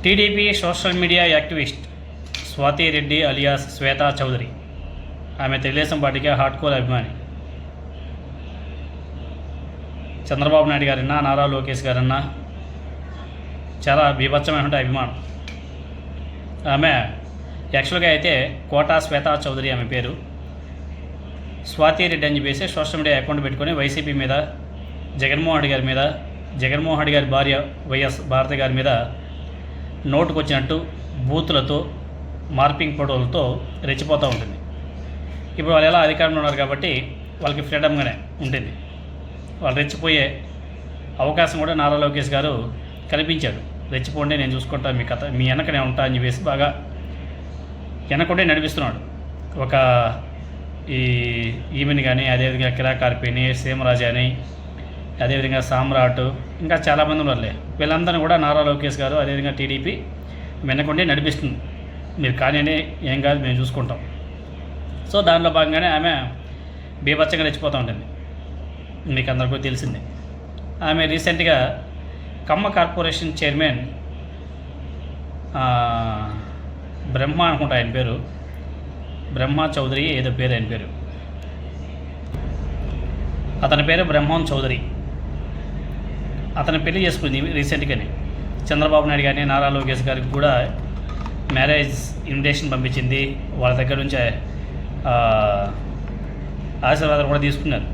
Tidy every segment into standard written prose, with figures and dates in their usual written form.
TDP social media activist Swathi Reddy alias Swetha Chowdary. ఆమె తెలుగుదేశం పార్టీకి hardcore అభిమాని. చంద్రబాబు నాయుడు గారన్నా, నారా లోకేష్ గారన్నా చాలా బీభత్సమైనటువంటి అభిమానం. ఆమె యాక్చువల్గా అయితే కోటా శ్వేతా చౌదరి ఆమె పేరు. స్వాతి రెడ్డి అని చెప్పేసి సోషల్ మీడియా అకౌంట్ పెట్టుకొని వైసీపీ మీద, జగన్మోహన్ రెడ్డి గారి మీద, జగన్మోహన్ రెడ్డి గారి భార్య వైఎస్ భారతి గారి మీద నోటుకు వచ్చినట్టు బూతులతో, మార్పింగ్ ఫోటోలతో రెచ్చిపోతూ ఉంటుంది. ఇప్పుడు వాళ్ళు ఎలా అధికారంలో ఉన్నారు కాబట్టి వాళ్ళకి ఫ్రీడమ్గానే ఉంటుంది. వాళ్ళు రెచ్చిపోయే అవకాశం కూడా నారా లోకేష్ గారు కల్పించాడు. రెచ్చిపోండి, నేను చూసుకుంటాను, మీ కథ మీ వెనకనే ఉంటా అని చెప్పేసి బాగా వెనకుండే నడిపిస్తున్నాడు. ఒక ఈమెని కానీ, అదేవిధంగా కిరాకార్పిని, సీమరాజు అని, అదేవిధంగా సామ్రాట్, ఇంకా చాలామంది ఉన్నారులే. వీళ్ళందరినీ కూడా నారా లోకేష్ గారు అదేవిధంగా టీడీపీ వెనకుండే నడిపిస్తుంది. మీరు కానీ ఏం కాదు, మేము చూసుకుంటాం. సో దానిలో భాగంగానే ఆమె బీభత్సంగా రెచ్చిపోతూ ఉంటుంది. మీకు అందరికీ తెలిసిందే. ఆమె రీసెంట్గా కమ్మ కార్పొరేషన్ చైర్మన్ బ్రహ్మ అనుకుంటా ఆయన పేరు, బ్రహ్మ చౌదరి ఏదో పేరు ఆయన పేరు, అతని పేరు బ్రహ్మన్ చౌదరి. అతను పెళ్లి చేసుకుంది రీసెంట్గానే. చంద్రబాబు నాయుడు గారిని, నారా లోకేష్ గారికి కూడా మ్యారేజ్ ఇన్విటేషన్ పంపించింది. వాళ్ళ దగ్గర నుంచి ఆశీర్వాదాలు కూడా తీసుకున్నారు.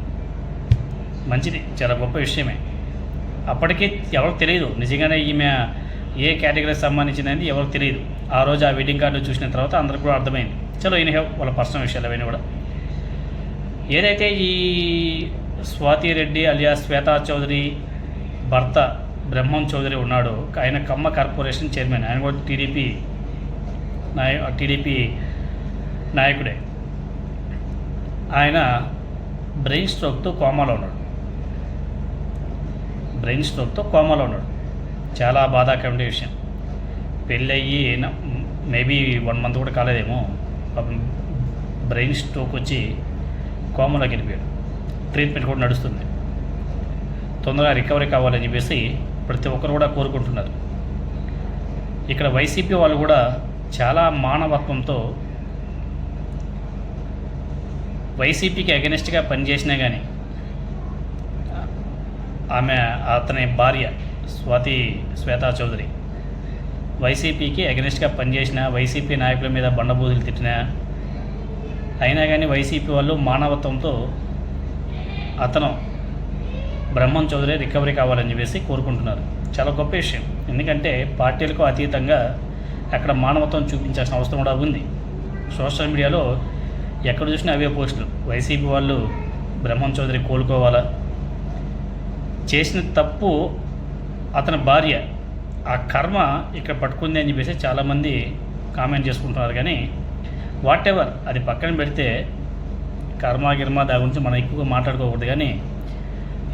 మంచిది, చాలా గొప్ప విషయమే. అప్పటికీ ఎవరికి తెలియదు నిజంగానే ఈమె ఏ కేటగిరీకి సంబంధించింది ఎవరికి తెలియదు. ఆ రోజు ఆ వెడ్డింగ్ కార్డు చూసిన తర్వాత అందరికి కూడా అర్థమైంది. చలో ఈయన వాళ్ళ పర్సనల్ విషయాలు అవన్నీ కూడా. ఏదైతే ఈ స్వాతి రెడ్డి అలియాస్ శ్వేతా చౌదరి భర్త బ్రహ్మం చౌదరి ఉన్నాడో, ఆయన కమ్మ కార్పొరేషన్ చైర్మన్. ఆయన కూడా టీడీపీ నాయకుడే. ఆయన బ్రెయిన్ స్ట్రోక్తో కోమాలో ఉన్నాడు. చాలా బాధాకరమైన విషయం. పెళ్ళయ్యి మేబీ 1 month కూడా కాలేదేమో, బ్రెయిన్ స్ట్రోక్ వచ్చి కోమాలోకి వెళ్ళిపోయాడు. ట్రీట్మెంట్ కూడా నడుస్తుంది. తొందరగా రికవరీ కావాలని చెప్పేసి ప్రతి ఒక్కరు కూడా కోరుకుంటున్నారు. ఇక్కడ వైసీపీ వాళ్ళు కూడా చాలా మానవత్వంతో వైసీపీకి అగెనిస్ట్గా పనిచేసినా కానీ, అతని భార్య శ్వేతా చౌదరి వైసీపీకి అగెనిస్ట్గా పనిచేసిన, వైసీపీ నాయకుల మీద బండబూతులు తిట్టినా, అయినా కానీ వైసీపీ వాళ్ళు మానవత్వంతో అతను బ్రహ్మం చౌదరి రికవరీ కావాలని చెప్పేసి కోరుకుంటున్నారు. చాలా గొప్ప విషయం. ఎందుకంటే పార్టీలకు అతీతంగా అక్కడ మానవత్వం చూపించాల్సిన అవసరం కూడా ఉంది. సోషల్ మీడియాలో ఎక్కడ చూసినా అవే పోస్టులు. వైసీపీ వాళ్ళు బ్రహ్మం చౌదరి కోలుకోవాలా, చేసిన తప్పు అతని భార్య, ఆ కర్మ ఇక్కడ పట్టుకుంది అని చెప్పేసి చాలామంది కామెంట్ చేసుకుంటున్నారు. కానీ వాట్ ఎవర్, అది పక్కన పెడితే కర్మ దాని గురించి మనం ఎక్కువగా మాట్లాడుకోకూడదు. కానీ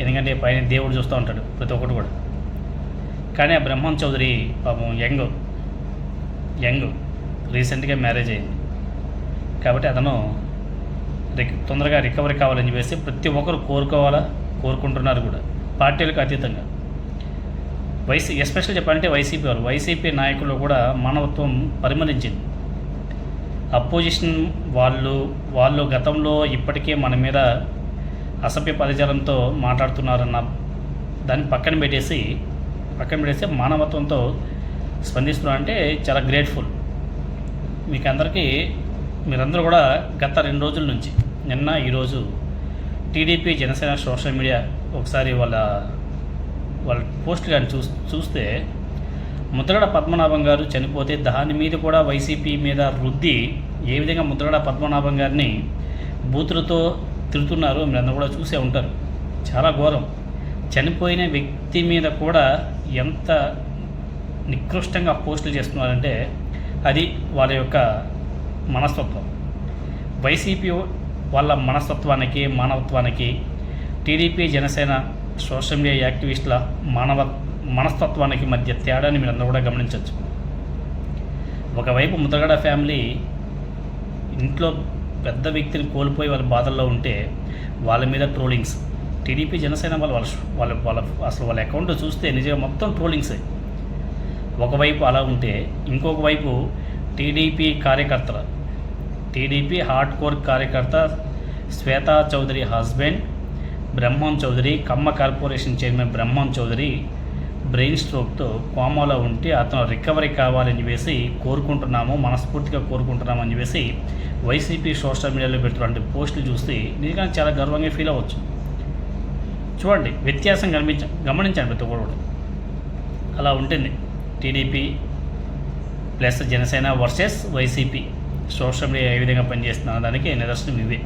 ఎందుకంటే పైన దేవుడు చూస్తూ ఉంటాడు ప్రతి ఒక్కటి కూడా. కానీ ఆ బ్రహ్మం చౌదరి పాపం యంగ్ రీసెంట్గా మ్యారేజ్ అయింది కాబట్టి అతను తొందరగా రికవరీ కావాలని చెప్పేసి ప్రతి ఒక్కరు కోరుకుంటున్నారు కూడా, పార్టీలకు అతీతంగా. ఎస్పెషల్ చెప్పాలంటే వైసీపీ నాయకులు కూడా మానవత్వం పరిమళించింది. అపోజిషన్ వాళ్ళు గతంలో ఇప్పటికే మన మీద అసభ్య పదజాలంతో మాట్లాడుతున్నారన్న దాన్ని పక్కన పెట్టేసి మానవత్వంతో స్పందిస్తున్నారంటే చాలా గ్రేట్ఫుల్. మీకు అందరికీ, మీరందరూ కూడా గత 2 రోజుల నుంచి, నిన్న ఈరోజు టీడీపీ జనసేన సోషల్ మీడియా ఒకసారి వాళ్ళ పోస్ట్ కానీ చూస్తే ముద్రగడ పద్మనాభం గారు చనిపోతే దాని మీద కూడా వైసీపీ మీద రుద్ది ఏ విధంగా ముద్రగడ పద్మనాభం గారిని బూతులతో తిడుతున్నారు మీరందరూ కూడా చూసే ఉంటారు. చాలా ఘోరం. చనిపోయిన వ్యక్తి మీద కూడా ఎంత నికృష్టంగా పోస్టులు చేస్తున్నారంటే అది వాళ్ళ యొక్క మనస్తత్వం. వైసీపీ వాళ్ళ మనస్తత్వానికి, మానవత్వానికి, టీడీపీ జనసేన సోషల్ మీడియా యాక్టివిస్టుల మనస్తత్వానికి మధ్య తేడాని మీరందరూ కూడా గమనించవచ్చు. ఒకవైపు ముద్రగడ ఫ్యామిలీ ఇంట్లో పెద్ద వ్యక్తిని కోల్పోయి వాళ్ళ బాధల్లో ఉంటే వాళ్ళ మీద ట్రోలింగ్స్. టీడీపీ జనసేన వాళ్ళ అసలు వాళ్ళ అకౌంట్ చూస్తే నిజంగా మొత్తం ట్రోలింగ్సే. ఒకవైపు అలా ఉంటే ఇంకొక వైపు టీడీపీ కార్యకర్తలు, టీడీపీ హార్డ్ కోర్ కార్యకర్త శ్వేతా చౌదరి హస్బెండ్ బ్రహ్మం చౌదరి, కమ్మ కార్పొరేషన్ చైర్మన్ బ్రహ్మం చౌదరి బ్రెయిన్ స్ట్రోక్తో కోమాలో ఉంటే అతను రికవరీ కావాలని చెప్పేసి కోరుకుంటున్నాము, మనస్ఫూర్తిగా కోరుకుంటున్నామని చెప్పేసి వైసీపీ సోషల్ మీడియాలో పెడుతున్నటువంటి పోస్టులు చూస్తే నిజంగా చాలా గర్వంగా ఫీల్ అవ్వచ్చు. చూడండి, వ్యత్యాసం గమనించండి ప్రతి ఒక్కరు. అలా ఉంటుంది TDP plus Janasena versus YCP social media ఏ విధంగా పనిచేస్తున్న దానికి నిదర్శనం ఇవే.